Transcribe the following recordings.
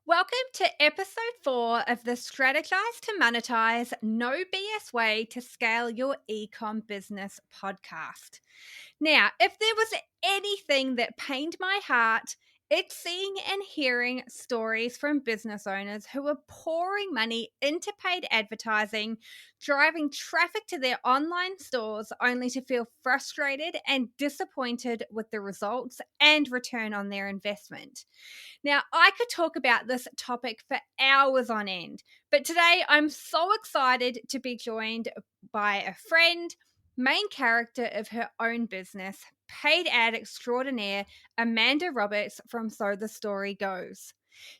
Welcome to episode 4 of the Strategize to Monetize No BS Way to Scale Your Ecom Business podcast. Now, if there was anything that pained my heart, it's seeing and hearing stories from business owners who are pouring money into paid advertising, driving traffic to their online stores only to feel frustrated and disappointed with the results and return on their investment. Now, I could talk about this topic for hours on end, but today I'm so excited to be joined by a friend, main character of her own business, paid ad extraordinaire, Amanda Roberts from So the Story Goes.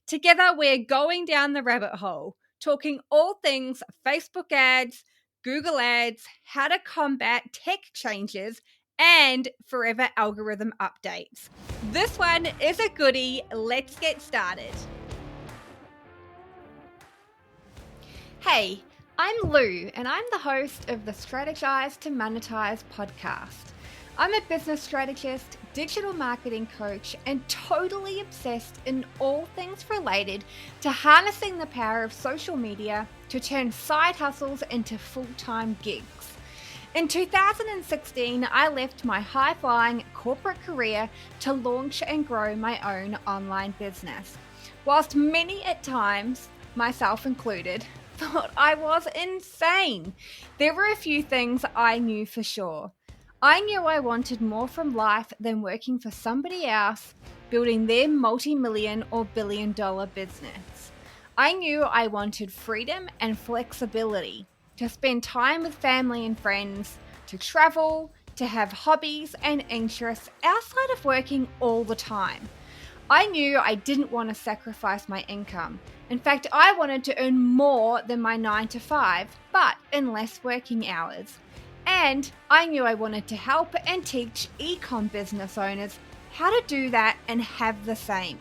Together, we're going down the rabbit hole, talking all things Facebook ads, Google ads, how to combat tech changes, and forever algorithm updates. This one is a goodie. Let's get started. Hey, I'm Lou, and I'm the host of the Strategize to Monetize podcast. I'm a business strategist, digital marketing coach, and totally obsessed in all things related to harnessing the power of social media to turn side hustles into full-time gigs. In 2016, I left my high-flying corporate career to launch and grow my own online business. Whilst many at times, myself included, thought I was insane, there were a few things I knew for sure. I knew I wanted more from life than working for somebody else, building their multi-million or billion-dollar business. I knew I wanted freedom and flexibility to spend time with family and friends, to travel, to have hobbies and interests outside of working all the time. I knew I didn't want to sacrifice my income. In fact, I wanted to earn more than my 9 to 5, but in less working hours. And I knew I wanted to help and teach ecom business owners how to do that and have the same.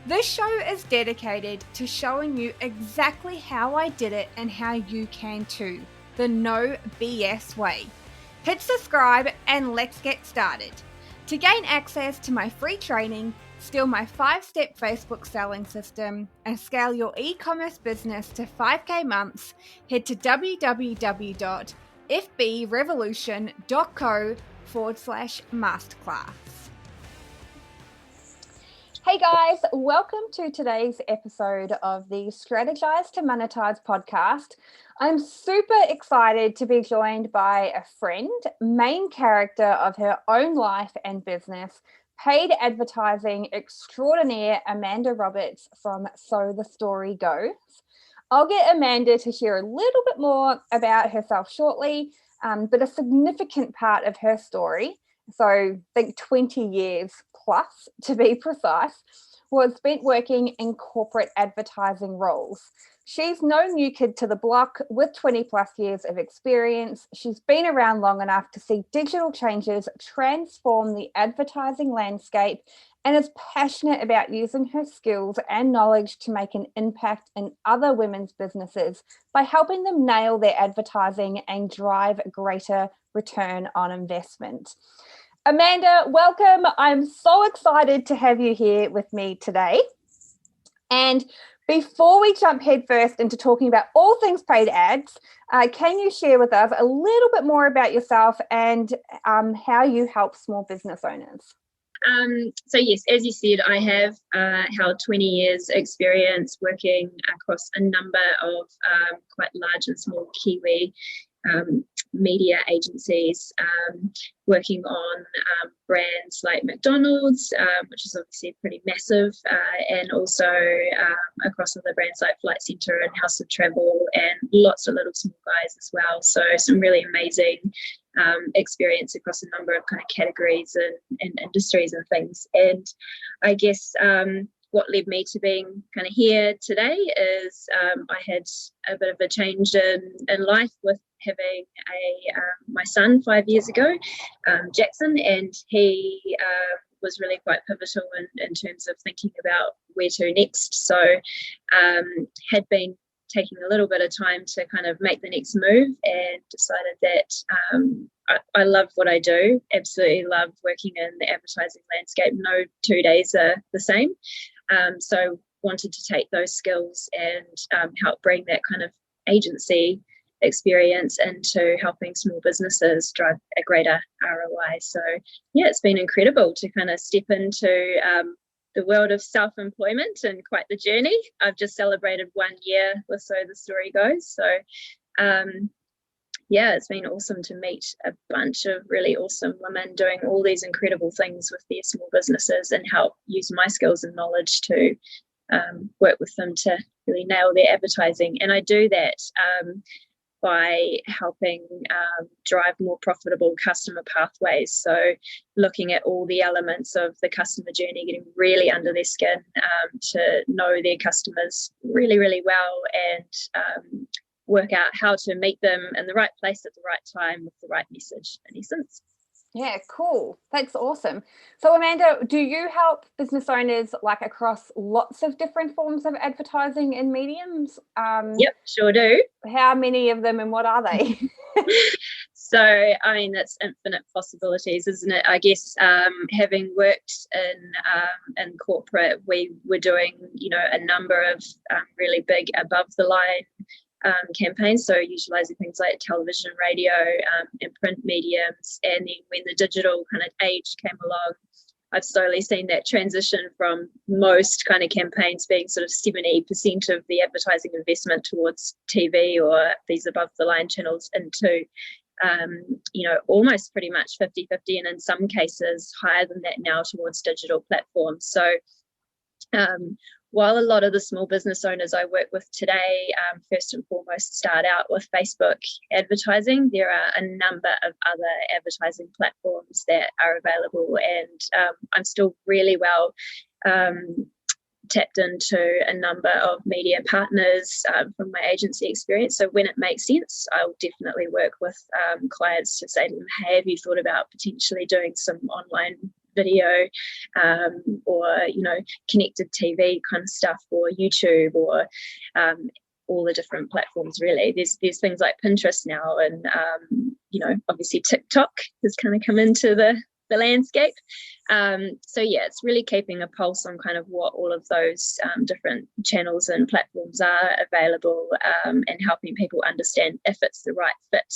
This show is dedicated to showing you exactly how I did it and how you can too. The no BS way. Hit subscribe and let's get started. To gain access to my free training, steal my 5-step Facebook selling system, and scale your e-commerce business to 5K months, head to www.fbrevolution.co/masterclass. Hey guys, welcome to today's episode of the Strategize to Monetize podcast. I'm super excited to be joined by a friend, main character of her own life and business, paid advertising extraordinaire Amanda Roberts from So the Story Goes. I'll get Amanda to share a little bit more about herself shortly, but a significant part of her story, so I think 20 years plus to be precise, was spent working in corporate advertising roles. She's no new kid to the block with 20 plus years of experience. She's been around long enough to see digital changes transform the advertising landscape and is passionate about using her skills and knowledge to make an impact in other women's businesses by helping them nail their advertising and drive greater return on investment. Amanda, welcome. I'm so excited to have you here with me today. And before we jump headfirst into talking about all things paid ads, can you share with us a little bit more about yourself and how you help small business owners? So yes, as you said, I have held 20 years experience working across a number of quite large and small Kiwi media agencies, working on brands like McDonald's, which is obviously pretty massive, and also across other brands like Flight Centre and House of Travel, and lots of little small guys as well. So some really amazing experience across a number of kind of categories and industries and things. And I guess what led me to being kind of here today is I had a bit of a change in life with having my son 5 years ago, Jackson, and he was really quite pivotal in terms of thinking about where to next. So had been taking a little bit of time to kind of make the next move, and decided that I love what I do, absolutely love working in the advertising landscape. No 2 days are the same. So wanted to take those skills and help bring that kind of agency experience into helping small businesses drive a greater ROI. So yeah, it's been incredible to kind of step into the world of self-employment, and quite the journey. I've just celebrated 1 year or so the story goes. So yeah, it's been awesome to meet a bunch of really awesome women doing all these incredible things with their small businesses, and help use my skills and knowledge to work with them to really nail their advertising. And I do that by helping drive more profitable customer pathways. So looking at all the elements of the customer journey, getting really under their skin to know their customers really, really well, and work out how to meet them in the right place at the right time with the right message, in essence. Yeah, cool. That's awesome. So Amanda, do you help business owners like across lots of different forms of advertising and mediums? Yep, sure do. How many of them and what are they? So, I mean, that's infinite possibilities, isn't it? I guess having worked in corporate, we were doing, a number of really big above the line campaigns, so utilising things like television, radio, and print mediums. And then when the digital kind of age came along, I've slowly seen that transition from most kind of campaigns being sort of 70% of the advertising investment towards TV or these above the line channels into almost pretty much 50-50, and in some cases higher than that now towards digital platforms. So while a lot of the small business owners I work with today, first and foremost, start out with Facebook advertising, there are a number of other advertising platforms that are available, and I'm still really well tapped into a number of media partners from my agency experience. So when it makes sense, I'll definitely work with clients to say to them, hey, have you thought about potentially doing some online video or connected TV kind of stuff, or YouTube, or all the different platforms really. There's things like Pinterest now, and obviously TikTok has kind of come into the landscape. So yeah, it's really keeping a pulse on kind of what all of those different channels and platforms are available, and helping people understand if it's the right fit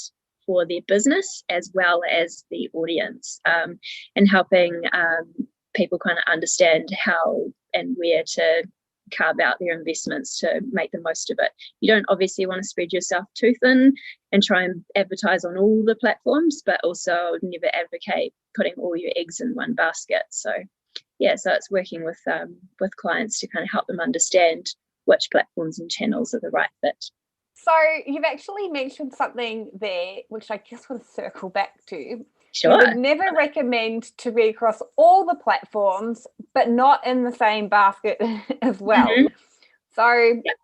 for their business as well as the audience, and helping people kind of understand how and where to carve out their investments to make the most of it. You don't obviously want to spread yourself too thin and try and advertise on all the platforms, but also never advocate putting all your eggs in one basket. So yeah, so it's working with clients to kind of help them understand which platforms and channels are the right fit. So you've actually mentioned something there, which I just want to circle back to. Sure. You would never recommend to be across all the platforms, but not in the same basket as well. Mm-hmm. So yep.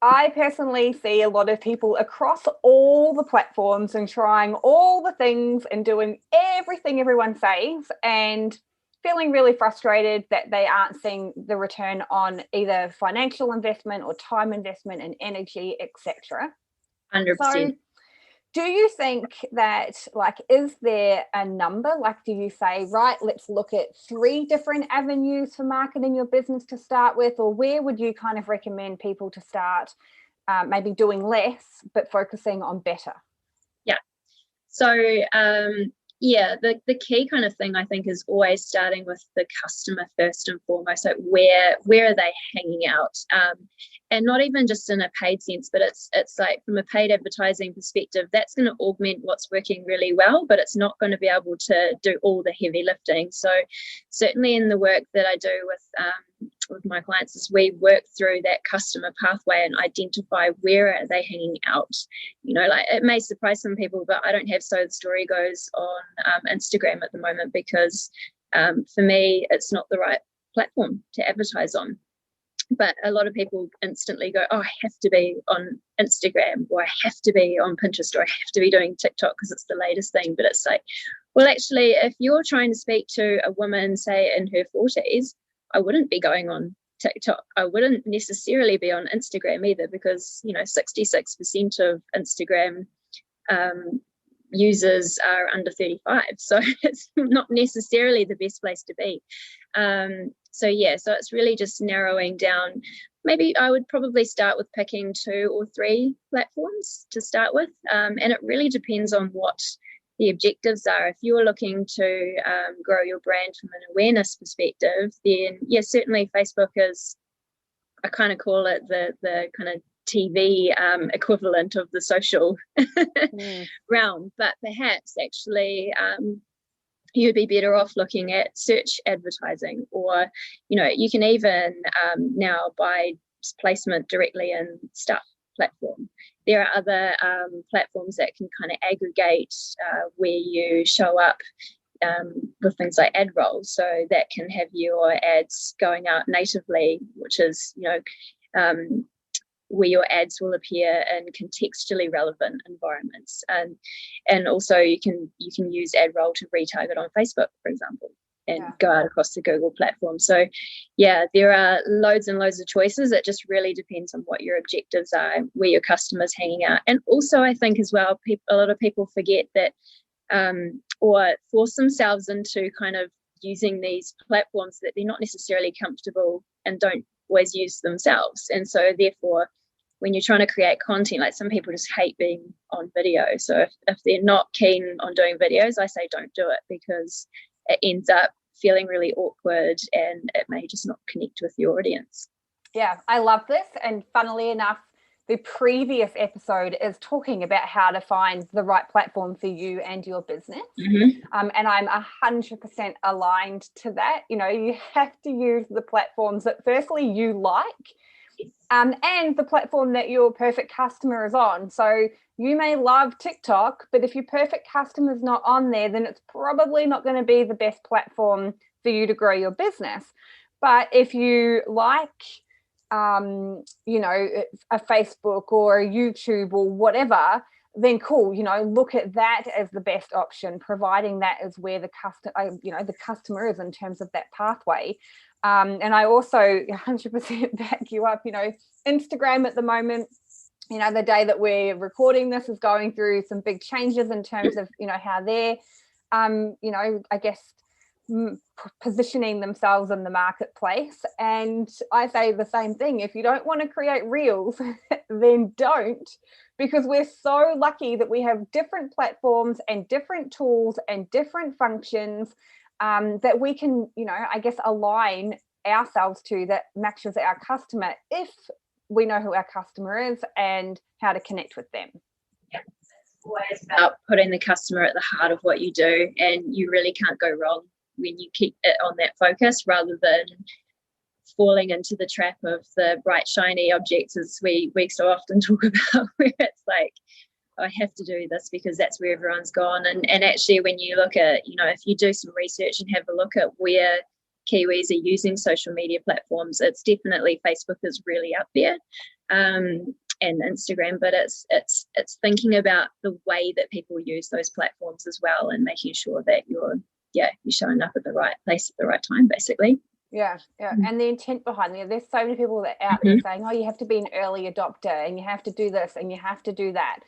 I personally see a lot of people across all the platforms and trying all the things and doing everything everyone says, and feeling really frustrated that they aren't seeing the return on either financial investment or time investment and energy, etc. 100%. So do you think that, is there a number? Do you say, right, let's look at 3 different avenues for marketing your business to start with? Or where would you kind of recommend people to start, maybe doing less, but focusing on better? Yeah. So, the key kind of thing I think is always starting with the customer first and foremost. So where are they hanging out? And not even just in a paid sense, but it's like from a paid advertising perspective, that's going to augment what's working really well, but it's not going to be able to do all the heavy lifting. So certainly in the work that I do with my clients, is we work through that customer pathway and identify where are they hanging out. It may surprise some people, but I don't have So the Story Goes on Instagram at the moment because for me, it's not the right platform to advertise on. But a lot of people instantly go, oh, I have to be on Instagram, or I have to be on Pinterest, or I have to be doing TikTok because it's the latest thing. But it's like, well, actually, if you're trying to speak to a woman, say in her 40s, I wouldn't be going on TikTok. I wouldn't necessarily be on Instagram either, because 66% of Instagram users are under 35, so it's not necessarily the best place to be. So it's really just narrowing down. Maybe I would probably start with picking 2 or 3 platforms to start with, and it really depends on what the objectives are. If you're looking to grow your brand from an awareness perspective, then certainly Facebook is, I kind of call it the kind of TV equivalent of the social realm, but perhaps actually you'd be better off looking at search advertising, or you can even now buy placement directly in Stuff platform. There are other platforms that can kind of aggregate where you show up with things like ad rolls, so that can have your ads going out natively, which is where your ads will appear in contextually relevant environments, and also you can use ad roll to retarget on Facebook, for example, and go out across the Google platform. So there are loads and loads of choices. It just really depends on what your objectives are, where your customers hanging out. And also I think as well, a lot of people forget that or force themselves into kind of using these platforms that they're not necessarily comfortable and don't always use themselves. And so therefore, when you're trying to create content, like some people just hate being on video. So if they're not keen on doing videos, I say don't do it, because it ends up feeling really awkward and it may just not connect with your audience. Yeah, I love this. And funnily enough, the previous episode is talking about how to find the right platform for you and your business. And I'm 100% aligned to that. You have to use the platforms that firstly you like, and the platform that your perfect customer is on. So you may love TikTok, but if your perfect customer is not on there, then it's probably not going to be the best platform for you to grow your business. But if you like a Facebook or a YouTube or whatever, then cool, look at that as the best option, providing that is where the customer is in terms of that pathway. And I also 100% back you up. Instagram at the moment, the day that we're recording this, is going through some big changes in terms of how they're I guess positioning themselves in the marketplace. And I say the same thing: if you don't want to create reels, then don't, because we're so lucky that we have different platforms and different tools and different functions that we can I guess align ourselves to, that matches our customer, if we know who our customer is and how to connect with them. It's always about putting the customer at the heart of what you do, and you really can't go wrong when you keep it on that focus, rather than falling into the trap of the bright shiny objects, as we so often talk about, where it's like, I have to do this because that's where everyone's gone. And actually, when you look at, if you do some research and have a look at where Kiwis are using social media platforms, it's definitely Facebook is really up there, and Instagram, but it's thinking about the way that people use those platforms as well, and making sure that you're showing up at the right place at the right time, basically. And the intent behind it. There's so many people that are out there saying, oh, you have to be an early adopter and you have to do this and you have to do that.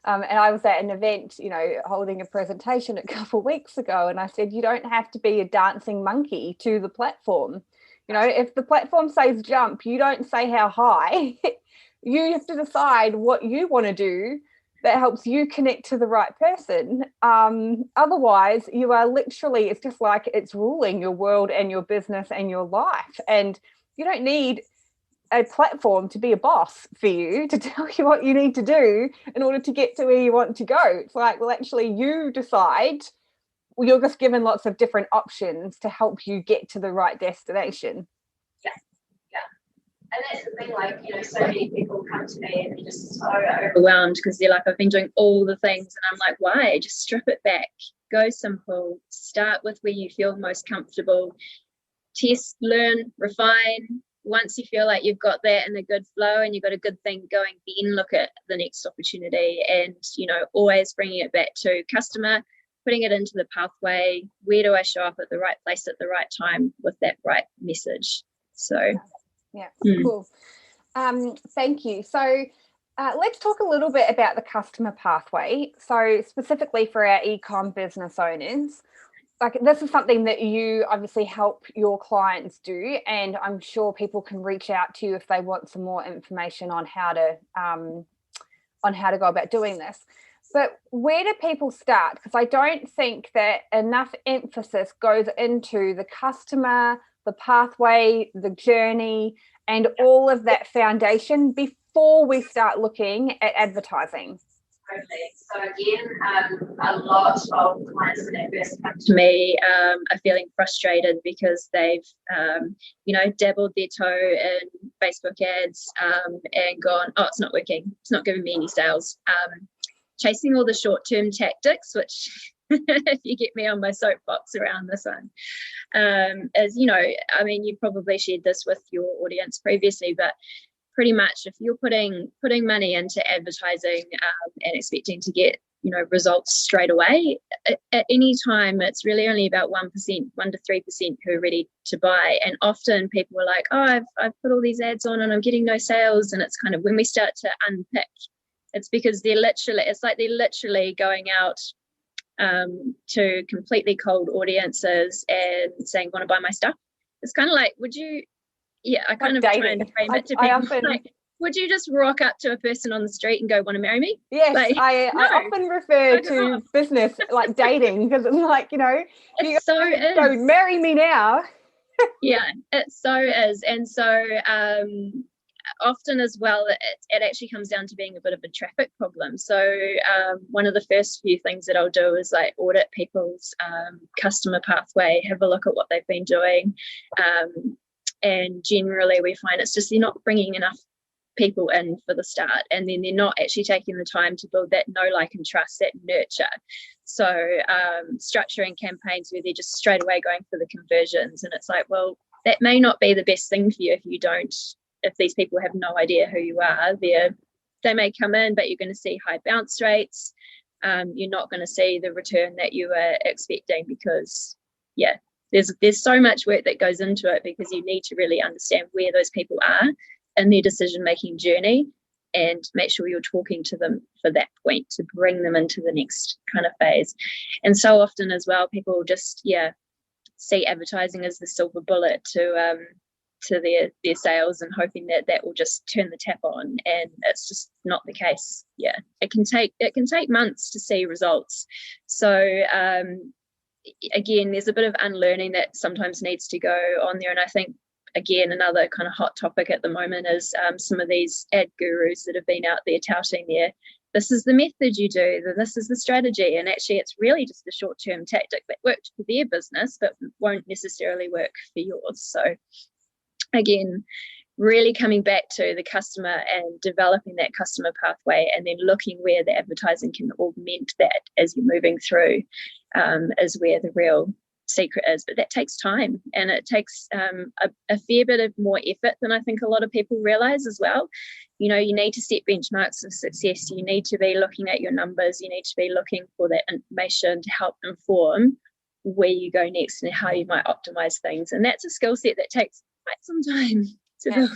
And I was at an event, holding a presentation a couple of weeks ago, and I said, you don't have to be a dancing monkey to the platform. If the platform says jump, you don't say how high. You have to decide what you want to do that helps you connect to the right person. Otherwise, you are literally, it's just like it's ruling your world and your business and your life. And you don't need a platform to be a boss for you, to tell you what you need to do in order to get to where you want to go. It's like, well, actually, you decide. Well, you're just given lots of different options to help you get to the right destination. And that's the thing, like, so many people come to me and they're just so overwhelmed because they're like, I've been doing all the things. And I'm like, why? Just strip it back. Go simple. Start with where you feel most comfortable. Test, learn, refine. Once you feel like you've got that in a good flow and you've got a good thing going, then look at the next opportunity. And, always bringing it back to customer, putting it into the pathway. Where do I show up at the right place at the right time with that right message? So... cool. Thank you. So Let's talk a little bit about the customer pathway. So specifically for our e-com business owners, like this is something that you obviously help your clients do, and I'm sure people can reach out to you if they want some more information on how to go about doing this. But where do people start? Because I don't think that enough emphasis goes into the customer, the pathway, the journey, and all of that foundation before we start looking at advertising. Totally. So again, a lot of clients when they first come to me are feeling frustrated because they've, dabbled their toe in Facebook ads and gone, oh, it's not working. It's not giving me any sales. Chasing all the short-term tactics, which if you get me on my soapbox around this one, as you've probably shared this with your audience previously, but pretty much if you're putting money into advertising and expecting to get results straight away, at any time it's really only about 1% 1 to 3% who are ready to buy. And often people are like, oh, I've put all these ads on and I'm getting no sales. And it's kind of when we start to unpick, it's because they're literally going out to completely cold audiences and saying, want to buy my stuff. It's kind of like, I kind of try and frame it to people. Like, would you just rock up to a person on the street and go, want to marry me? Yes, I often refer to business like dating, because it's like, don't marry me now. Yeah, it so is. And so often as well, it actually comes down to being a bit of a traffic problem. So one of the first few things that I'll do is like audit people's customer pathway, have a look at what they've been doing. And generally we find it's just they're not bringing enough people in for the start, and then they're not actually taking the time to build that know, like and trust, that nurture. So structuring campaigns where they're just straight away going for the conversions, and it's like, well, that may not be the best thing for you if these people have no idea who you are. They may come in, but you're going to see high bounce rates. You're not going to see the return that you were expecting because there's so much work that goes into it, because you need to really understand where those people are in their decision-making journey and make sure you're talking to them for that point to bring them into the next kind of phase. And so often as well, people just, see advertising as the silver bullet to their sales and hoping that will just turn the tap on, and it's just not the case. It can take months to see results. So again, there's a bit of unlearning that sometimes needs to go on there. And I think, again, another kind of hot topic at the moment is some of these ad gurus that have been out there touting this is the method you do, this is the strategy, and actually it's really just a short-term tactic that worked for their business but won't necessarily work for yours. So again, really coming back to the customer and developing that customer pathway, and then looking where the advertising can augment that as you're moving through is where the real secret is. But that takes time, and it takes a fair bit of more effort than I think a lot of people realize as well. You need to set benchmarks of success. You need to be looking at your numbers. You need to be looking for that information to help inform where you go next and how you might optimize things. And that's a skill set that takes quite some time to build.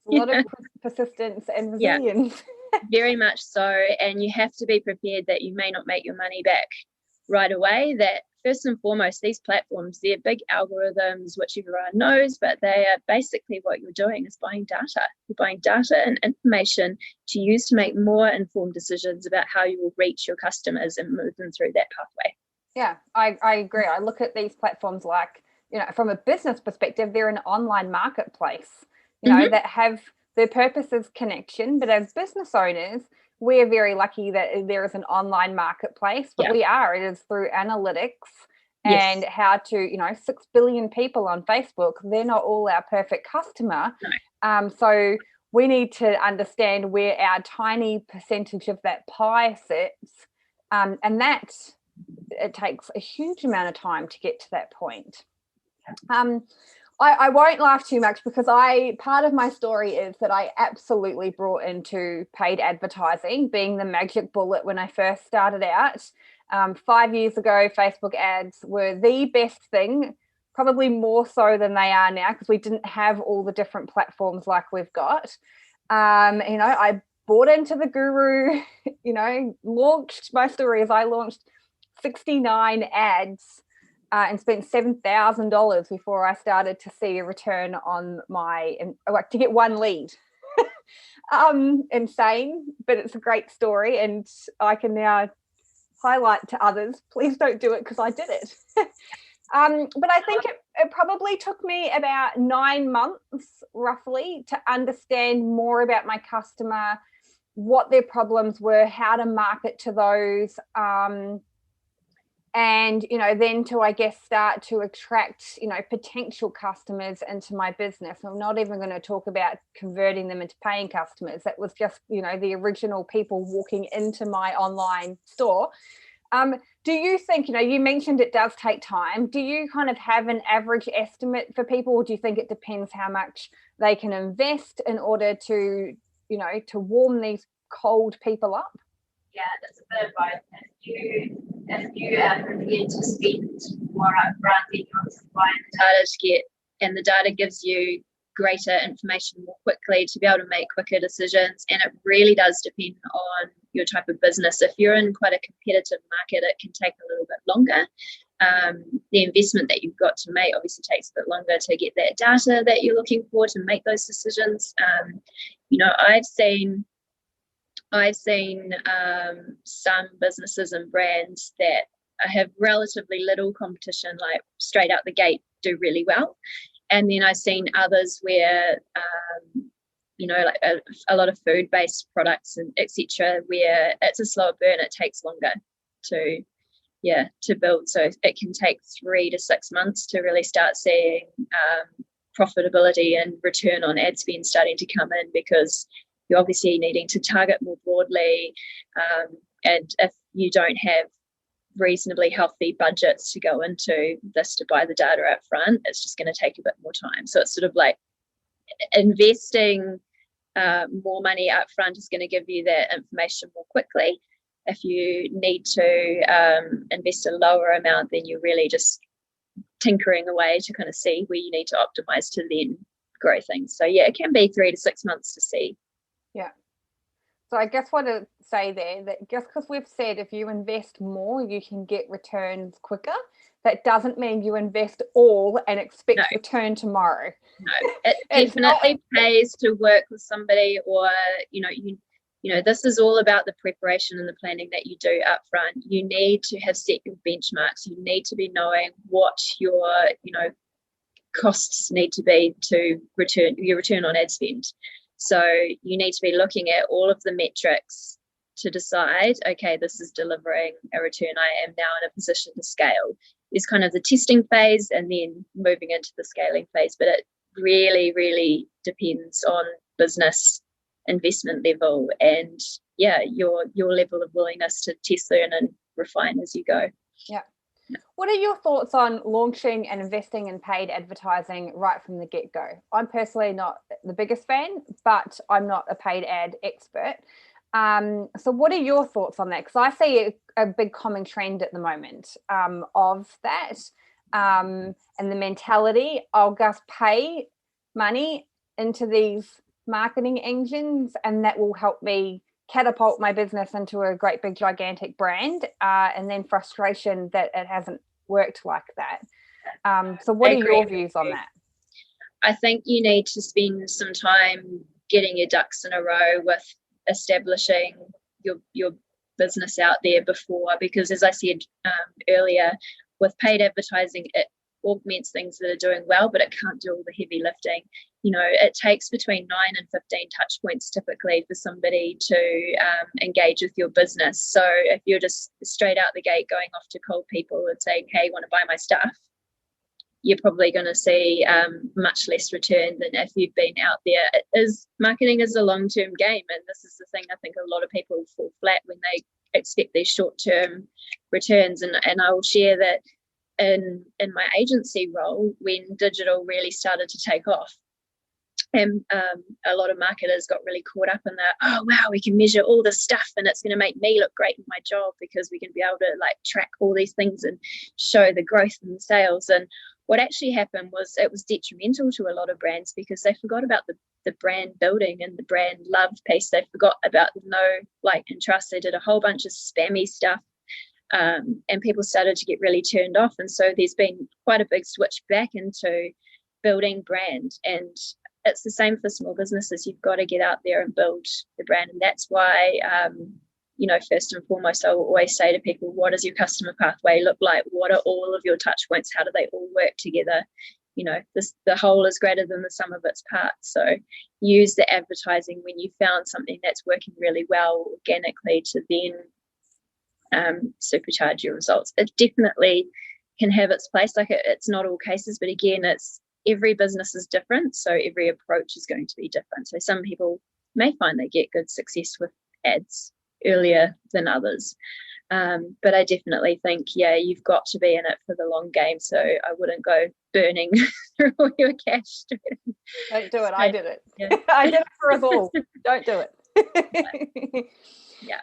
A lot of persistence and resilience. Very much so. And you have to be prepared that you may not make your money back right away. That first and foremost, these platforms, they're big algorithms, which everyone knows, but they are basically what you're doing is buying data. You're buying data and information to use to make more informed decisions about how you will reach your customers and move them through that pathway. Yeah, I agree. I look at these platforms like, from a business perspective, they're an online marketplace, that have their purpose as connection. But as business owners, we're very lucky that there is an online marketplace, but it is through analytics and how to, 6 billion people on Facebook, they're not all our perfect customer. No. So we need to understand where our tiny percentage of that pie sits. And that it takes a huge amount of time to get to that point. I won't laugh too much, because part of my story is that I absolutely brought into paid advertising being the magic bullet when I first started out. 5 years ago, Facebook ads were the best thing, probably more so than they are now, because we didn't have all the different platforms like we've got. I bought into the guru, launched, my story is I launched 69 ads and spent $7,000 before I started to see a return on to get one lead. Insane, but it's a great story, and I can now highlight to others, please don't do it because I did it. But I think it probably took me about 9 months roughly to understand more about my customer, what their problems were, how to market to those, and then to, I guess, start to attract potential customers into my business. I'm not even going to talk about converting them into paying customers. That was just the original people walking into my online store. Do you think, you mentioned it does take time, do you kind of have an average estimate for people, or do you think it depends how much they can invest in order to to warm these cold people up? Yeah, that's a bit of both. If you are prepared to spend more upfront, then you're supplying the data to get, and the data gives you greater information more quickly to be able to make quicker decisions. And it really does depend on your type of business. If you're in quite a competitive market, it can take a little bit longer. The investment that you've got to make obviously takes a bit longer to get that data that you're looking for to make those decisions. I've seen some businesses and brands that have relatively little competition, like straight out the gate, do really well. And then I've seen others where, like a lot of food-based products and etc., where it's a slower burn. It takes longer to build. So it can take 3 to 6 months to really start seeing profitability and return on ad spend starting to come in, because you're obviously needing to target more broadly. And if you don't have reasonably healthy budgets to go into this to buy the data up front, it's just going to take a bit more time. So it's sort of like investing more money up front is going to give you that information more quickly. If you need to invest a lower amount, then you're really just tinkering away to kind of see where you need to optimize to then grow things. So yeah, it can be 3 to 6 months to see. Yeah. So I guess what to say there, that just because we've said if you invest more, you can get returns quicker, that doesn't mean you invest all and expect return tomorrow. No, it definitely pays to work with somebody, or this is all about the preparation and the planning that you do up front. You need to have set your benchmarks. You need to be knowing what your costs need to be to return on ad spend. So you need to be looking at all of the metrics to decide, okay, this is delivering a return. I am now in a position to scale. It's kind of the testing phase and then moving into the scaling phase. But it really, really depends on business investment level and your level of willingness to test, learn and refine as you go. Yeah. What are your thoughts on launching and investing in paid advertising right from the get-go? I'm personally not the biggest fan, but I'm not a paid ad expert. So what are your thoughts on that? Because I see a big common trend at the moment of that, and the mentality, I'll just pay money into these marketing engines and that will help me catapult my business into a great big gigantic brand, and then frustration that it hasn't worked like that. So what are your views on that? I think you need to spend some time getting your ducks in a row with establishing your business out there before, because as I said earlier, with paid advertising, it augments things that are doing well, but it can't do all the heavy lifting. It takes between 9 and 15 touch points typically for somebody to engage with your business. So if you're just straight out the gate going off to cold people and saying, hey, want to buy my stuff, you're probably going to see much less return than if you've been out there. Marketing is a long-term game, and this is the thing I think a lot of people fall flat when they expect these short-term returns. And I will share that in my agency role, when digital really started to take off, and a lot of marketers got really caught up in that, oh wow, we can measure all this stuff and it's going to make me look great in my job because we can be able to track all these things and show the growth in the sales. And what actually happened was it was detrimental to a lot of brands because they forgot about the brand building and the brand love piece. They forgot about the know, like, and trust. They did a whole bunch of spammy stuff, and people started to get really turned off. And so there's been quite a big switch back into building brand. And it's the same for small businesses. You've got to get out there and build the brand. And that's why, first and foremost, I will always say to people, what does your customer pathway look like? What are all of your touch points? How do they all work together? The whole is greater than the sum of its parts. So use the advertising when you found something that's working really well organically to then supercharge your results. It definitely can have its place. Like, it's not all cases, but again, it's every business is different, so every approach is going to be different. So some people may find they get good success with ads earlier than others, but I definitely think, you've got to be in it for the long game. So I wouldn't go burning through all your cash. Don't do it. I did it. Yeah. I did it for us all. Don't do it. Yeah.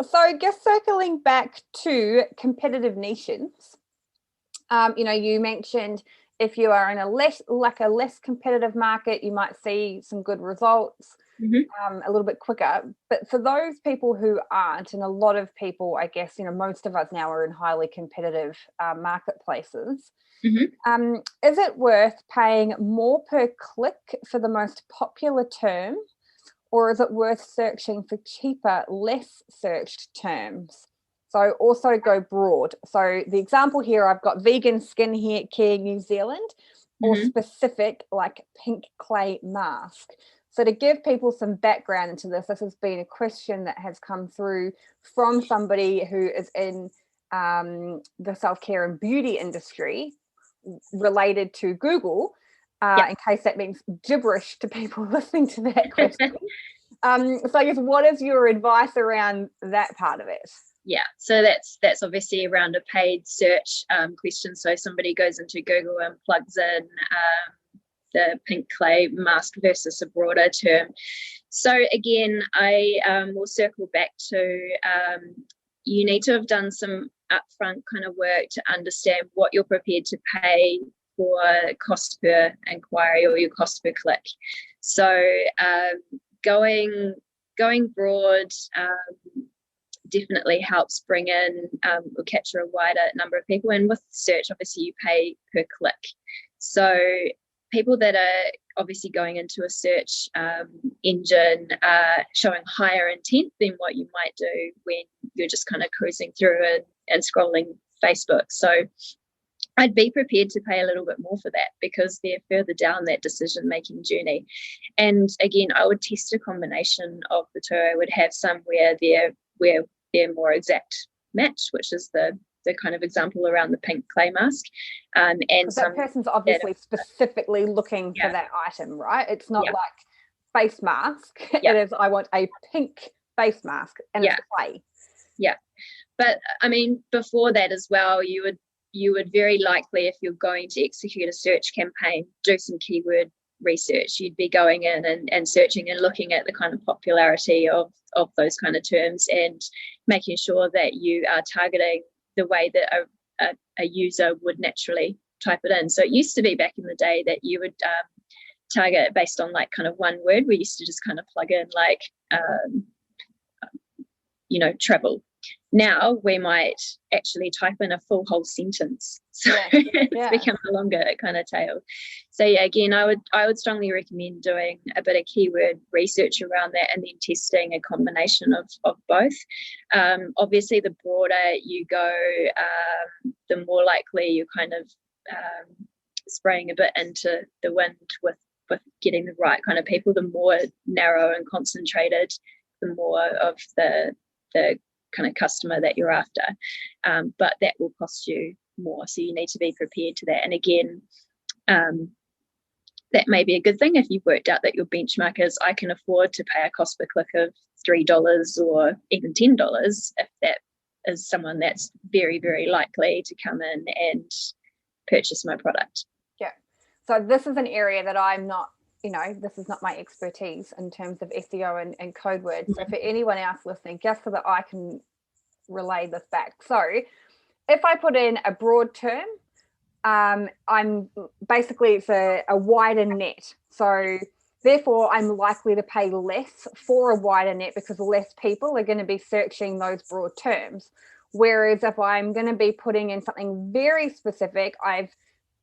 So I guess circling back to competitive niches, you mentioned if you are in a less competitive market, you might see some good results a little bit quicker. But for those people who aren't, and a lot of people, I guess, most of us now are in highly competitive marketplaces, is it worth paying more per click for the most popular term, or is it worth searching for cheaper, less searched terms? So also go broad. So the example here, I've got vegan skincare New Zealand, or specific like pink clay mask. So to give people some background into this has been a question that has come through from somebody who is in the self-care and beauty industry related to Google, in case that means gibberish to people listening to that question. So I guess, what is your advice around that part of it? Yeah, so that's obviously around a paid search question. So somebody goes into Google and plugs in the pink clay mask versus a broader term. So again, I will circle back to you need to have done some upfront kind of work to understand what you're prepared to pay for cost per inquiry or your cost per click. So going broad definitely helps bring in or capture a wider number of people. And with search, obviously you pay per click. So people that are obviously going into a search engine are showing higher intent than what you might do when you're just kind of cruising through and scrolling Facebook. So I'd be prepared to pay a little bit more for that because they're further down that decision-making journey. And again, I would test a combination of the two. I would have some where they're more exact match, which is the kind of example around the pink clay mask. And that person's obviously specifically looking for that item, right? It's not like face mask. It is, I want a pink face mask and it's clay. Yeah. But I mean, before that as well, you would very likely, if you're going to execute a search campaign, do some keyword research. You'd be going in and searching and looking at the kind of popularity of those kind of terms and making sure that you are targeting the way that a user would naturally type it in. So it used to be back in the day that you would target based on like kind of one word. We used to just kind of plug in like, travel. Now we might actually type in a full whole sentence. So it's become a longer kind of tail. So again, I would strongly recommend doing a bit of keyword research around that and then testing a combination of both. Obviously, the broader you go, the more likely you're kind of spraying a bit into the wind with getting the right kind of people. The more narrow and concentrated, the more of the kind of customer that you're after, but that will cost you more, so you need to be prepared to that. And again, that may be a good thing if you've worked out that your benchmark is I can afford to pay a cost per click of $3 or even $10 if that is someone that's very, very likely to come in and purchase my product. So this is an area that I'm not, this is not my expertise in terms of SEO and code words. So for anyone else listening, just so that I can relay this back. So if I put in a broad term, I'm basically, it's a wider net. So Therefore, I'm likely to pay less for a wider net because less people are going to be searching those broad terms. Whereas if I'm going to be putting in something very specific, I'm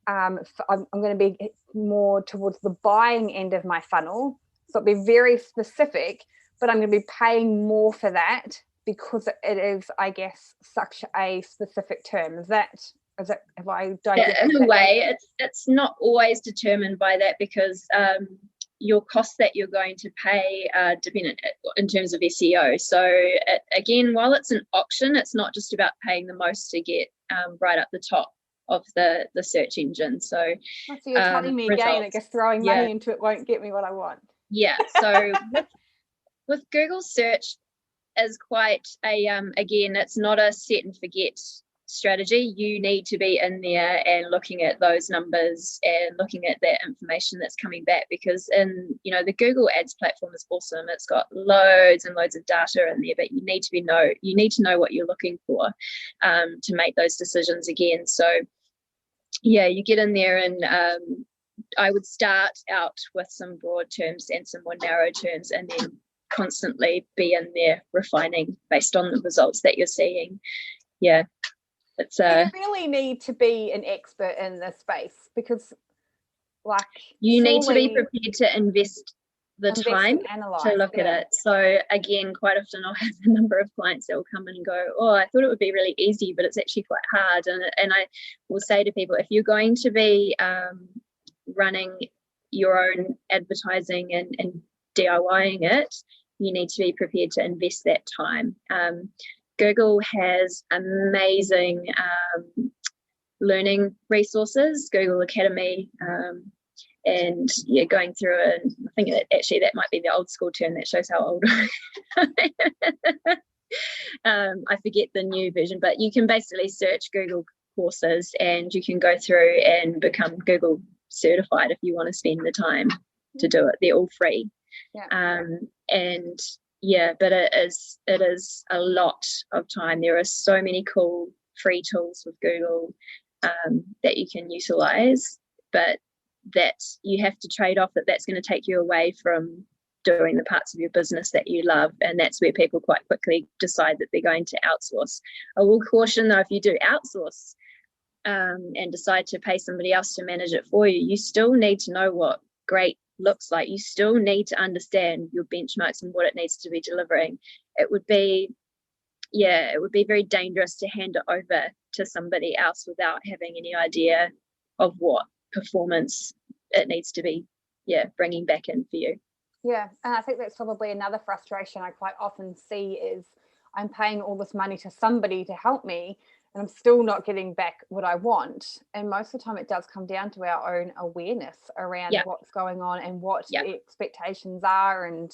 going to be more towards the buying end of my funnel. So it'll be very specific, but I'm going to be paying more for that because it is, I guess, such a specific term. Is it, if I digest in a that way, it's not always determined by that, because your costs that you're going to pay are dependent in terms of SEO. So again, while it's an auction, it's not just about paying the most to get right up the top of the search engine. So you're telling me results, again, I guess throwing money into it won't get me what I want. Yeah. So with Google search is quite a again, it's not a set and forget strategy. You need to be in there and looking at those numbers and looking at that information that's coming back, because the Google Ads platform is awesome. It's got loads and loads of data in there, but you need to know what you're looking for to make those decisions again. So yeah, you get in there, and I would start out with some broad terms and some more narrow terms, and then constantly be in there refining based on the results that you're seeing. Yeah. You really need to be an expert in this space, because you need to be prepared to invest the time to look at it. So again, quite often I'll have a number of clients that will come in and go, oh, I thought it would be really easy, but it's actually quite hard. And I will say to people, if you're going to be running your own advertising and DIYing it, you need to be prepared to invest that time. Google has amazing learning resources, Google Academy, and going through it. I think that might be the old school term that shows how old I forget the new version, but you can basically search Google courses and you can go through and become Google certified if you want to spend the time to do it. They're all free. But it is a lot of time. There are so many cool free tools with Google that you can utilize, but that you have to trade off that's going to take you away from doing the parts of your business that you love, and that's where people quite quickly decide that they're going to outsource. I will caution though, if you do outsource and decide to pay somebody else to manage it for you, you still need to know what great looks like. You still need to understand your benchmarks and what it needs to be delivering. It would be very dangerous to hand it over to somebody else without having any idea of what performance it needs to be bringing back in for you. And I think that's probably another frustration I quite often see is I'm paying all this money to somebody to help me and I'm still not getting back what I want. And most of the time it does come down to our own awareness around what's going on and what the expectations are. And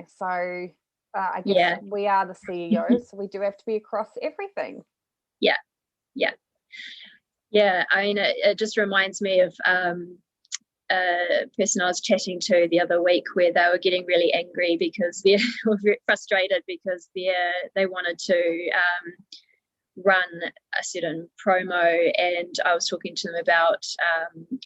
so I guess we are the CEOs, so we do have to be across everything. I mean, it just reminds me of a person I was chatting to the other week where they were getting really angry because they were very frustrated because they wanted to run a certain promo, and I was talking to them about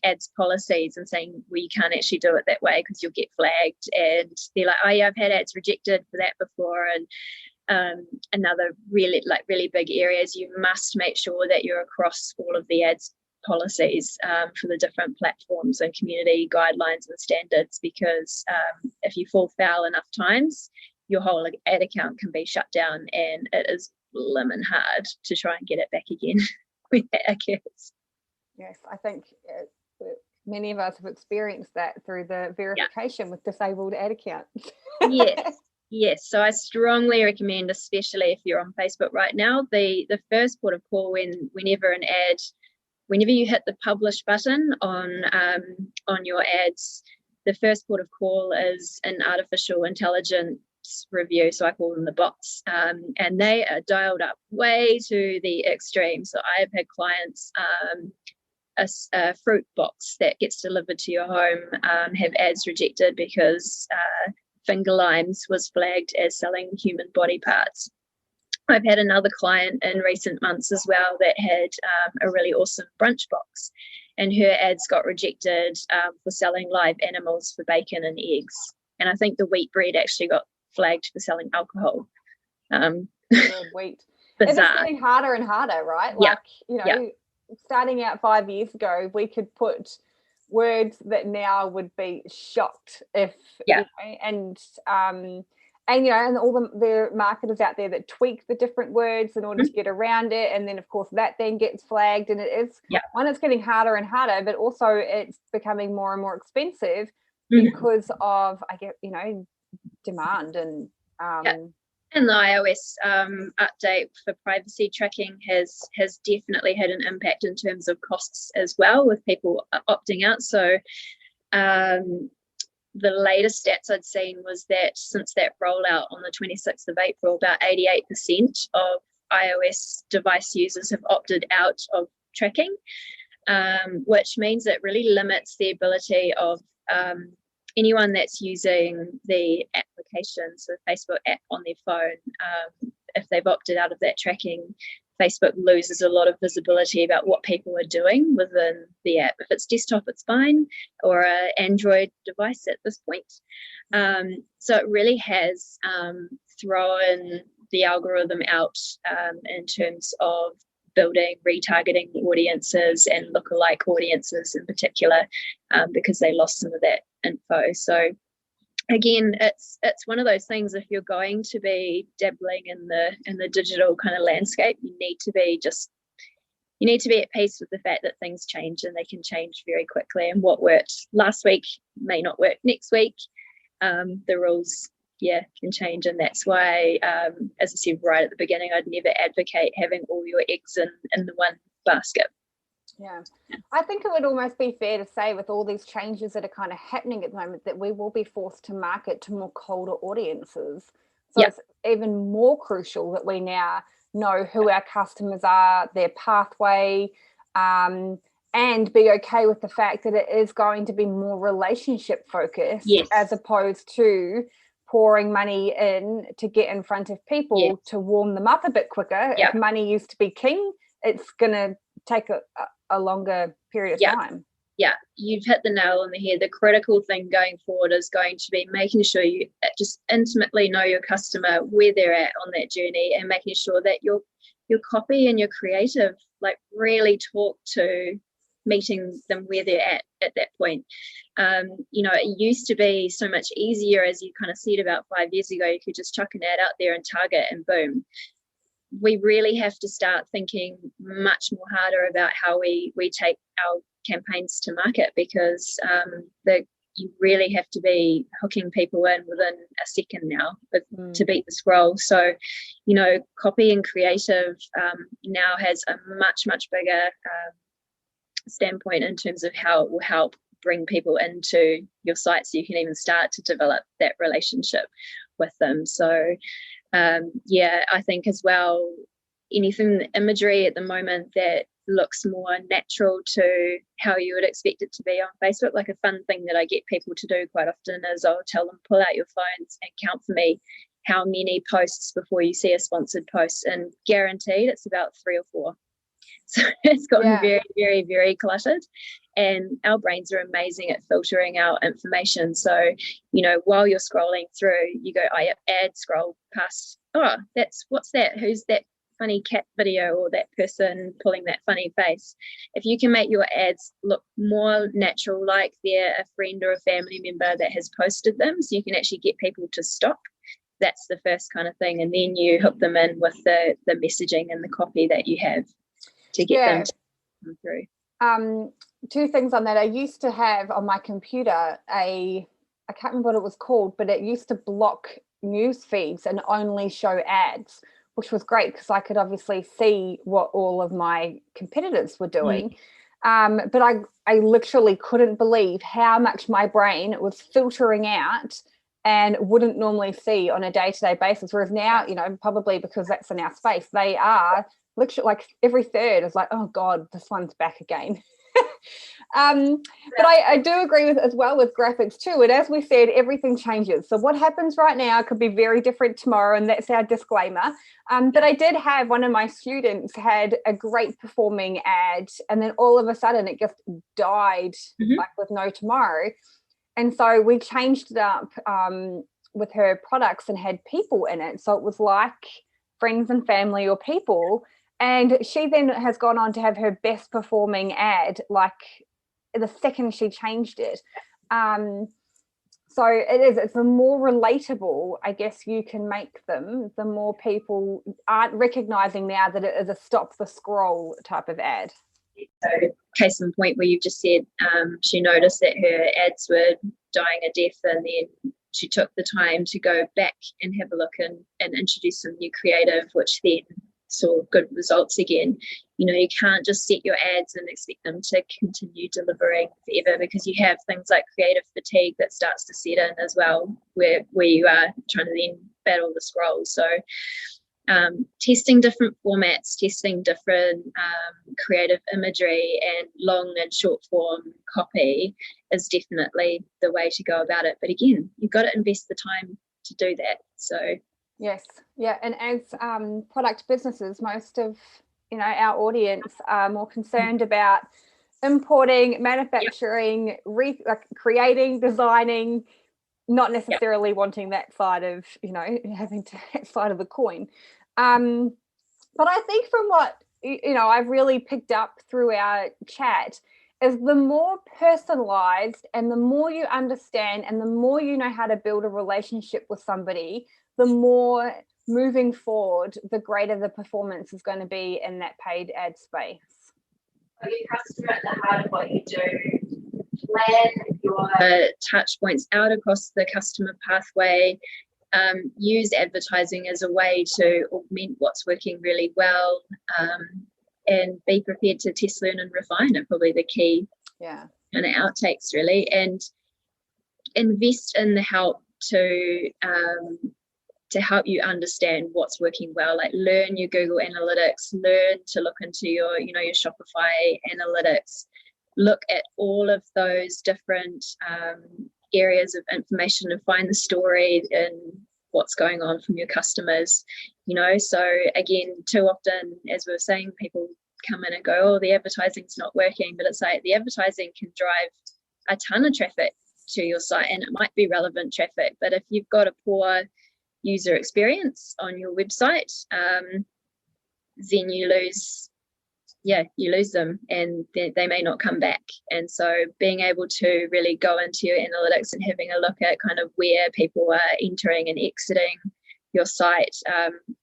ads policies and saying, well, you can't actually do it that way because you'll get flagged. And they're like, oh yeah, I've had ads rejected for that before. And another really big area is you must make sure that you're across all of the ads policies for the different platforms and community guidelines and standards, because if you fall foul enough times, your whole ad account can be shut down, and it is blimmin' hard to try and get it back again when that occurs. Yes, I think many of us have experienced that through the verification with disabled ad accounts. Yes. So I strongly recommend, especially if you're on Facebook right now, the first port of call whenever you hit the publish button on your ads, the first port of call is an artificial intelligence review. So I call them the bots, and they are dialed up way to the extreme. So I've had clients, a fruit box that gets delivered to your home have ads rejected because finger limes was flagged as selling human body parts. I've had another client in recent months as well that had a really awesome brunch box, and her ads got rejected for selling live animals for bacon and eggs. And I think the wheat bread actually got flagged for selling alcohol. Wheat. Bizarre. It's getting harder and harder, right? Yeah. Like, you know, starting out 5 years ago, we could put words that now would be shocked if, you know, and you know, and all the marketers out there that tweak the different words in order to get around it, and then of course that then gets flagged, and it is one, it's getting harder and harder, but also it's becoming more and more expensive because of, I get, you know, demand and and the iOS update for privacy tracking has definitely had an impact in terms of costs as well, with people opting out. So the latest stats I'd seen was that since that rollout on the 26th of April, about 88% of iOS device users have opted out of tracking, which means it really limits the ability of anyone that's using the application, so the Facebook app on their phone. If they've opted out of that tracking, Facebook loses a lot of visibility about what people are doing within the app. If it's desktop, it's fine, or an Android device at this point. So it really has thrown the algorithm out in terms of building retargeting audiences and lookalike audiences in particular, because they lost some of that info. So again, it's one of those things, if you're going to be dabbling in the digital kind of landscape, you need to be at peace with the fact that things change, and they can change very quickly, and what worked last week may not work next week. The rules can change, and that's why, as I said right at the beginning, I'd never advocate having all your eggs in the one basket. Yeah, I think it would almost be fair to say, with all these changes that are kind of happening at the moment, that we will be forced to market to more colder audiences. So it's even more crucial that we now know who our customers are, their pathway, and be okay with the fact that it is going to be more relationship focused, as opposed to pouring money in to get in front of people to warm them up a bit quicker. If money used to be king, it's going to take a longer period of time. Yeah, you've hit the nail on the head. The critical thing going forward is going to be making sure you just intimately know your customer, where they're at on that journey, and making sure that your copy and your creative like really talk to meeting them where they're at that point. You know, it used to be so much easier, as you kind of said, about 5 years ago. You could just chuck an ad out there and target, and boom. We really have to start thinking much more harder about how we take our campaigns to market, because you really have to be hooking people in within a second now to beat the scroll. So, you know, copy and creative now has a much bigger standpoint in terms of how it will help bring people into your site, so you can even start to develop that relationship with them. So I think as well, anything imagery at the moment that looks more natural to how you would expect it to be on Facebook. Like a fun thing that I get people to do quite often is I'll tell them, pull out your phones and count for me how many posts before you see a sponsored post, and guaranteed it's about 3 or 4. So it's gotten very, very, very cluttered, and our brains are amazing at filtering our information. So, you know, while you're scrolling through, you go, ad, scroll past, what's that? Who's that funny cat video, or that person pulling that funny face? If you can make your ads look more natural, like they're a friend or a family member that has posted them, so you can actually get people to stop, that's the first kind of thing. And then you hook them in with the messaging and the copy that you have to get them to come through. 2 things on that. I used to have on my computer I can't remember what it was called, but it used to block news feeds and only show ads, which was great because I could obviously see what all of my competitors were doing. But I literally couldn't believe how much my brain was filtering out and wouldn't normally see on a day-to-day basis. Whereas now, you know, probably because that's in our space, they are literally like every third is like, oh God, this one's back again. But I do agree with as well with graphics too. And as we said, everything changes. So what happens right now could be very different tomorrow, and that's our disclaimer. But I did have one of my students had a great performing ad, and then all of a sudden it just died like with no tomorrow. And so we changed it up with her products and had people in it. So it was like friends and family or people. And she then has gone on to have her best performing ad, like the second she changed it. So it's the more relatable, I guess, you can make them, the more people aren't recognizing now that it is a stop the scroll type of ad. So case in point where you've just said she noticed that her ads were dying a death, and then she took the time to go back and have a look and introduce some new creative, which then saw good results again. You know, you can't just set your ads and expect them to continue delivering forever, because you have things like creative fatigue that starts to set in as well, where you are trying to then battle the scrolls. So testing different formats, testing different creative imagery and long and short form copy is definitely the way to go about it. But again, you've got to invest the time to do that. So yes, yeah. And as product businesses, most of our audience are more concerned about importing, manufacturing, creating, designing, not necessarily wanting that side of having that side of the coin. But I think from what I've really picked up through our chat is the more personalized and the more you understand and the more you know how to build a relationship with somebody, the more moving forward, the greater the performance is going to be in that paid ad space. Are you customer at the heart of what you do? Plan your touch points out across the customer pathway. Use advertising as a way to augment what's working really well, and be prepared to test, learn and refine are probably the key kind of outtakes, really. And invest in the help to help you understand what's working well. Like, learn your Google Analytics, learn to look into your your Shopify analytics, look at all of those different areas of information and find the story and what's going on from your customers. So again, too often, as we were saying, people come in and go, oh, the advertising's not working, but it's like the advertising can drive a ton of traffic to your site, and it might be relevant traffic, but if you've got a poor user experience on your website, then you lose them, and they may not come back. And so being able to really go into your analytics and having a look at kind of where people are entering and exiting your site,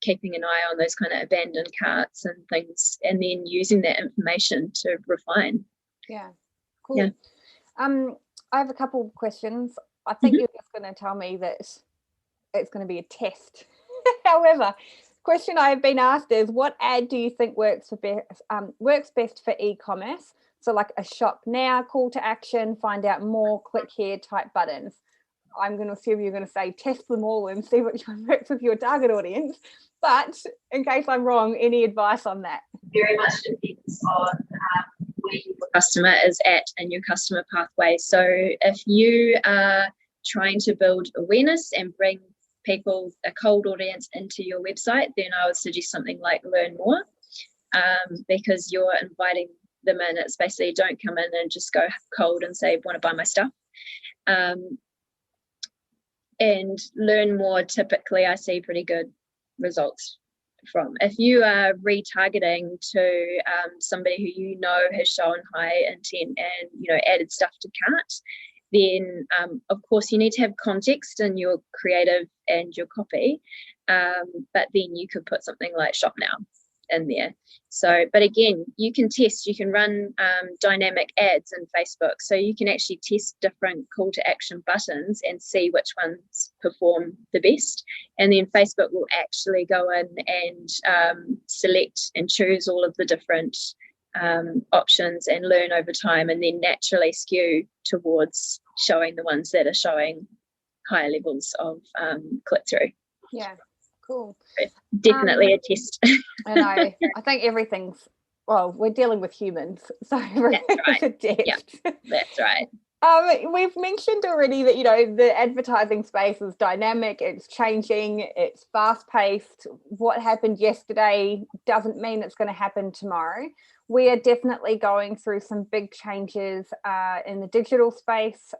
keeping an eye on those kind of abandoned carts and things, and then using that information to refine. Yeah, cool. Yeah. I have a couple of questions. I think you're just going to tell me that it's going to be a test. However, question I have been asked is, what ad do you think works best for e-commerce? So like a shop now, call to action, find out more, click here type buttons. I'm going to assume you're going to say test them all and see which one works with your target audience. But in case I'm wrong, any advice on that? Very much depends on where your customer is at and your customer pathway. So if you are trying to build awareness and bring people, a cold audience, into your website, then I would suggest something like Learn More, because you're inviting them in. It's basically, don't come in and just go cold and say, want to buy my stuff. And Learn More, typically I see pretty good results from. If you are retargeting to somebody who has shown high intent and added stuff to cart, then of course you need to have context in your creative and your copy, but then you could put something like Shop Now in there. So, but again, you can run dynamic ads in Facebook, so you can actually test different call to action buttons and see which ones perform the best, and then Facebook will actually go in and select and choose all of the different options and learn over time, and then naturally skew towards showing the ones that are showing higher levels of click-through. Yeah, cool. Definitely a test. And I think everything's well, we're dealing with humans, so That's right. Yeah, adapt. that's right. We've mentioned already that, the advertising space is dynamic, it's changing, it's fast-paced. What happened yesterday doesn't mean it's going to happen tomorrow. We are definitely going through some big changes in the digital space,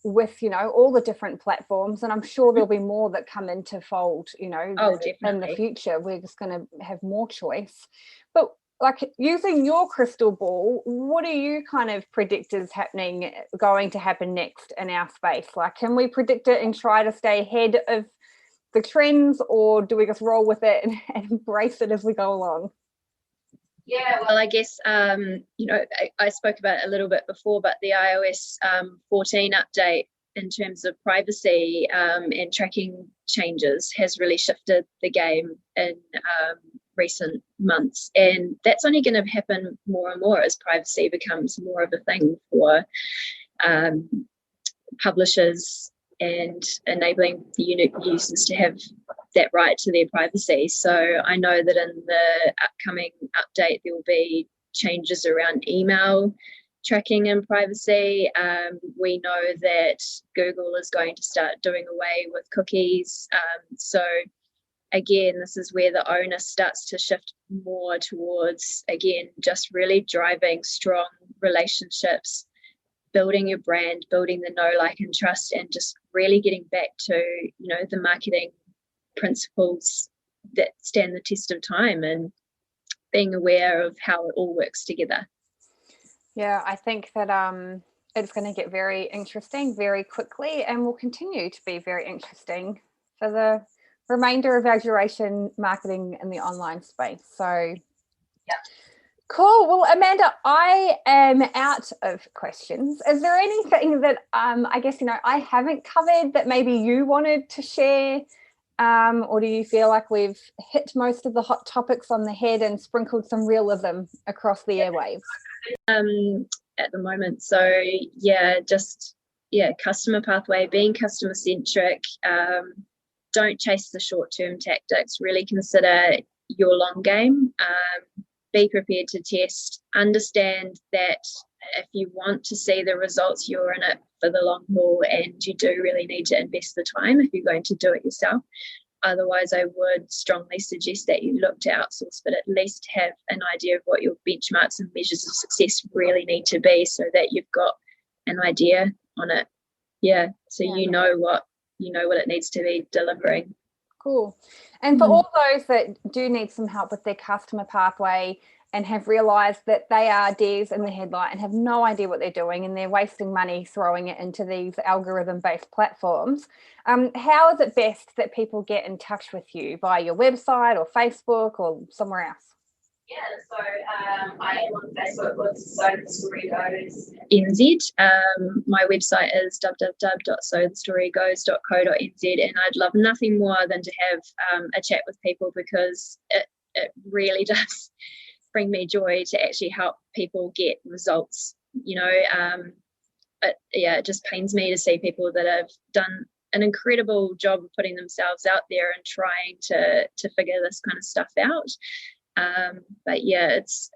with, all the different platforms. And I'm sure there'll be more that come into fold, in the future. We're just going to have more choice. But like, using your crystal ball, what do you kind of predict is going to happen next in our space? Like, can we predict it and try to stay ahead of the trends, or do we just roll with it and embrace it as we go along? Yeah, well, I guess, I spoke about it a little bit before, but the iOS 14 update in terms of privacy and tracking changes has really shifted the game in recent months. And that's only going to happen more and more as privacy becomes more of a thing for publishers and enabling the unique users to have that right to their privacy. So I know that in the upcoming update, there will be changes around email tracking and privacy. We know that Google is going to start doing away with cookies. So again, this is where the onus starts to shift more towards, again, just really driving strong relationships, building your brand, building the know, like, and trust, and just really getting back to, the marketing principles that stand the test of time and being aware of how it all works together. Yeah, I think that it's going to get very interesting very quickly, and will continue to be very interesting for the remainder of our duration marketing in the online space. So yeah. Cool. Well, Amanda, I am out of questions. Is there anything that I guess, I haven't covered that maybe you wanted to share? Or do you feel like we've hit most of the hot topics on the head and sprinkled some realism across the airwaves? At the moment. So customer pathway, being customer centric, don't chase the short-term tactics, really consider your long game, be prepared to test, understand that if you want to see the results, you're in it for the long haul, and you do really need to invest the time if you're going to do it yourself. Otherwise, I would strongly suggest that you look to outsource, but at least have an idea of what your benchmarks and measures of success really need to be, so that you've got an idea on it. You know what it needs to be delivering. Cool. And for all those that do need some help with their customer pathway and have realized that they are deers in the headlight and have no idea what they're doing, and they're wasting money throwing it into these algorithm-based platforms, how is it best that people get in touch with you? Via your website or Facebook or somewhere else? Yeah, so I am on Facebook with So The Story Goes NZ. My website is www.sothestorygoes.co.nz, and I'd love nothing more than to have a chat with people, because it really does bring me joy to actually help people get results. It just pains me to see people that have done an incredible job of putting themselves out there and trying to figure this kind of stuff out.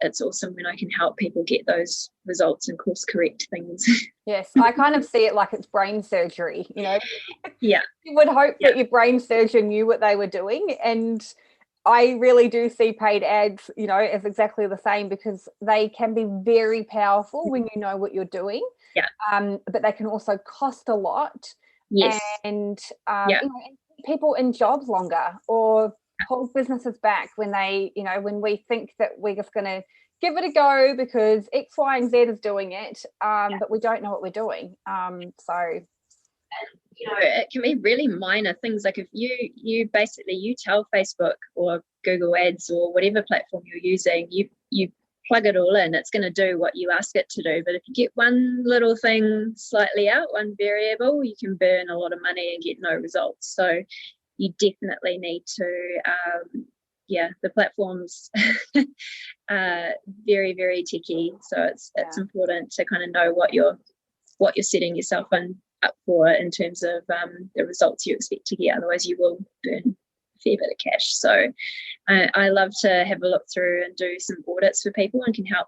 It's awesome when I can help people get those results and course correct things. Yes, I kind of see it like it's brain surgery, Yeah. You would hope that your brain surgeon knew what they were doing, and I really do see paid ads, as exactly the same, because they can be very powerful when you know what you're doing. Yeah. But they can also cost a lot. Yes. And people in jobs longer, or hold businesses back when they, when we think that we're just going to give it a go because X, Y, and Z is doing it, but we don't know what we're doing. It can be really minor things, like if you tell Facebook or Google Ads or whatever platform you're using, you plug it all in, it's going to do what you ask it to do. But if you get one little thing slightly out, one variable, you can burn a lot of money and get no results. So you definitely need to, the platforms very, very techy. So it's important to kind of know what you're setting yourself up for in terms of the results you expect to get. Otherwise, you will burn fair bit of cash. So I love to have a look through and do some audits for people and can help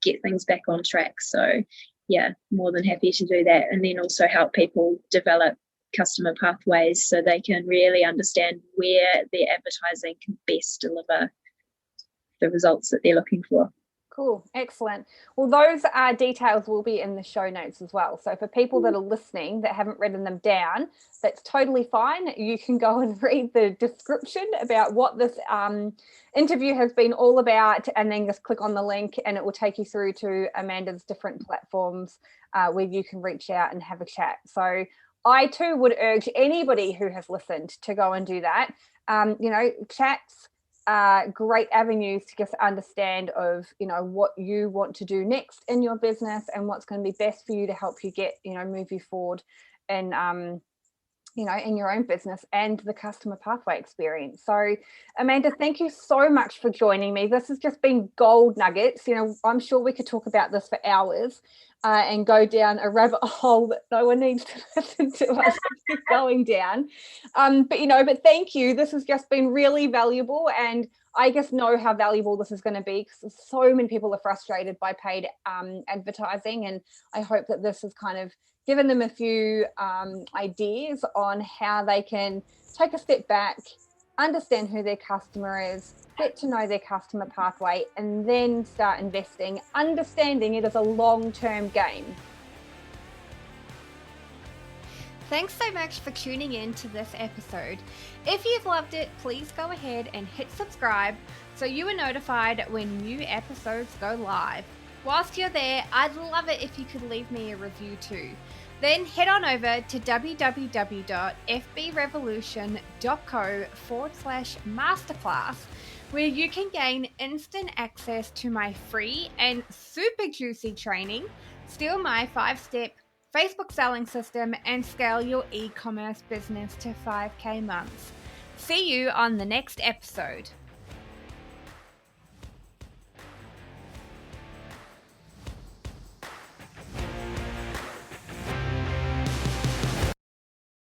get things back on track. So yeah, more than happy to do that. And then also help people develop customer pathways so they can really understand where their advertising can best deliver the results that they're looking for. Cool. Excellent. Well, those details will be in the show notes as well. So for people that are listening that haven't written them down, that's totally fine. You can go and read the description about what this interview has been all about, and then just click on the link and it will take you through to Amanda's different platforms where you can reach out and have a chat. So I too would urge anybody who has listened to go and do that. Chats, great avenues to just understand of, what you want to do next in your business and what's going to be best for you to help you get, move you forward and, in your own business and the customer pathway experience. So Amanda, thank you so much for joining me. This has just been gold nuggets. I'm sure we could talk about this for hours and go down a rabbit hole that no one needs to listen to us keep going down. But thank you. This has just been really valuable, and I just know how valuable this is going to be because so many people are frustrated by paid advertising, and I hope that this has kind of given them a few ideas on how they can take a step back, understand who their customer is, get to know their customer pathway, and then start investing, understanding it as a long-term game. Thanks so much for tuning in to this episode. If you've loved it, please go ahead and hit subscribe so you are notified when new episodes go live. Whilst you're there, I'd love it if you could leave me a review too. Then head on over to www.fbrevolution.co/masterclass, where you can gain instant access to my free and super juicy training, steal my 5-step Facebook selling system, and scale your e-commerce business to 5K months. See you on the next episode.